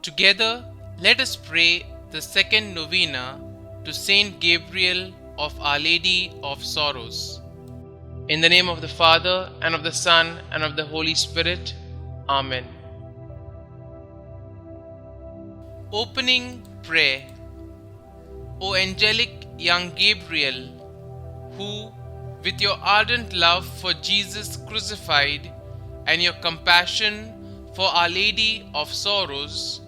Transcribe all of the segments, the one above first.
Together, let us pray the second novena to Saint Gabriel of Our Lady of Sorrows. In the name of the Father, and of the Son, and of the Holy Spirit. Amen. Opening prayer. O angelic young Gabriel, who, with your ardent love for Jesus crucified and your compassion for Our Lady of Sorrows,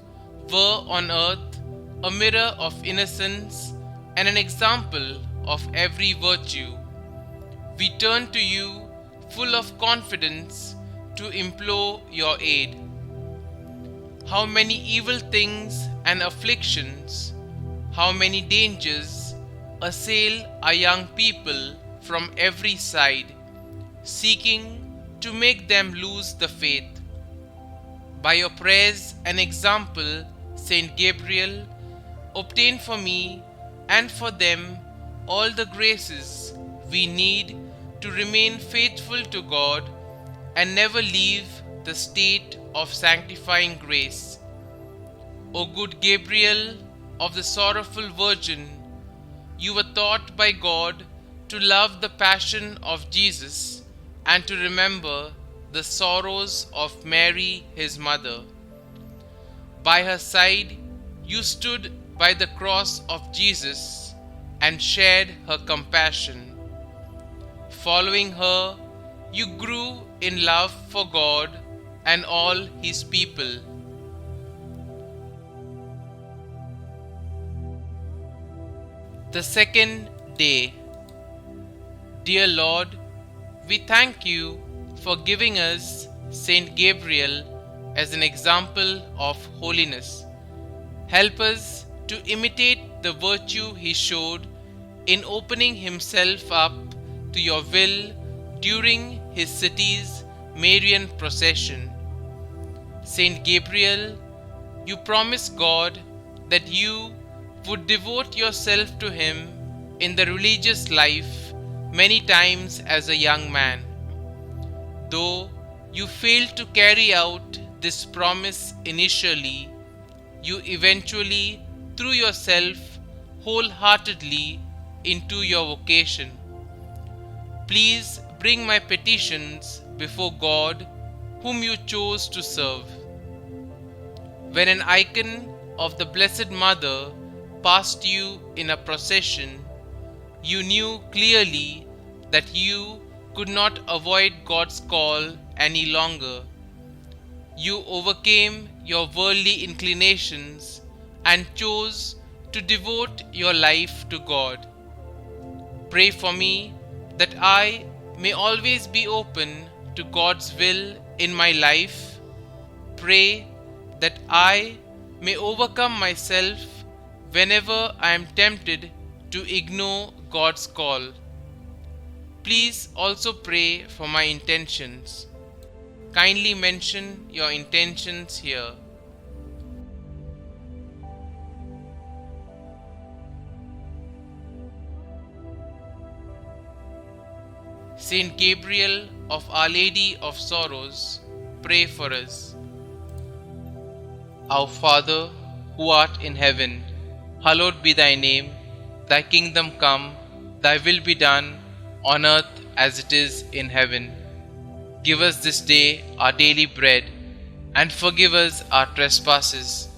were on earth a mirror of innocence and an example of every virtue, we turn to you full of confidence to implore your aid. How many evil things and afflictions, how many dangers assail our young people from every side, seeking to make them lose the faith. By your prayers and example, Saint Gabriel, obtain for me and for them all the graces we need to remain faithful to God and never leave the state of sanctifying grace. O good Gabriel of the sorrowful Virgin, you were taught by God to love the passion of Jesus and to remember the sorrows of Mary, his mother. By her side, you stood by the cross of Jesus and shared her compassion. Following her, you grew in love for God and all his people. The second day. Dear Lord, we thank you for giving us Saint Gabriel as an example of holiness. Help us to imitate the virtue he showed in opening himself up to your will during his city's Marian procession. Saint Gabriel, you promised God that you would devote yourself to him in the religious life many times as a young man. Though you failed to carry out this promise initially, you eventually threw yourself wholeheartedly into your vocation. Please bring my petitions before God, whom you chose to serve. When an icon of the Blessed Mother passed you in a procession, you knew clearly that you could not avoid God's call any longer. You overcame your worldly inclinations and chose to devote your life to God. Pray for me that I may always be open to God's will in my life. Pray that I may overcome myself whenever I am tempted to ignore God's call. Please also pray for my intentions. Kindly mention your intentions here. Saint Gabriel of Our Lady of Sorrows, pray for us. Our Father, who art in heaven, hallowed be thy name. Thy kingdom come, thy will be done, on earth as it is in heaven. Give us this day our daily bread, and forgive us our trespasses,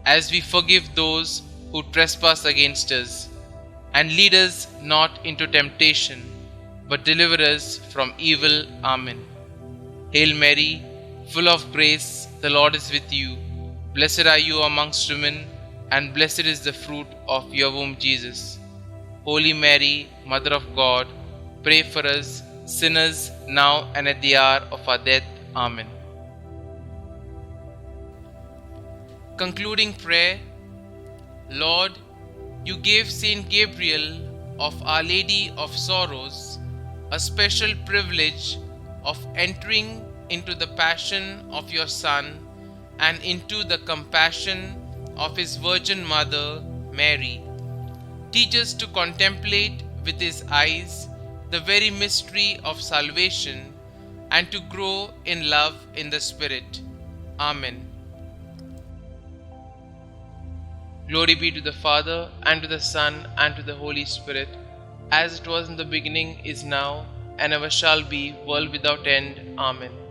as we forgive those who trespass against us. And lead us not into temptation, but deliver us from evil. Amen. Hail Mary, full of grace, the Lord is with you. Blessed are you amongst women, and blessed is the fruit of your womb, Jesus. Holy Mary, Mother of God, pray for us sinners now and at the hour of our death. Amen. Concluding prayer. Lord, you gave Saint Gabriel of Our Lady of Sorrows a special privilege of entering into the passion of your Son and into the compassion of his Virgin Mother, Mary. Teach us to contemplate with his eyes the very mystery of salvation and to grow in love in the Spirit. Amen. Glory be to the Father, and to the Son, and to the Holy Spirit, as it was in the beginning, is now, and ever shall be, world without end. Amen.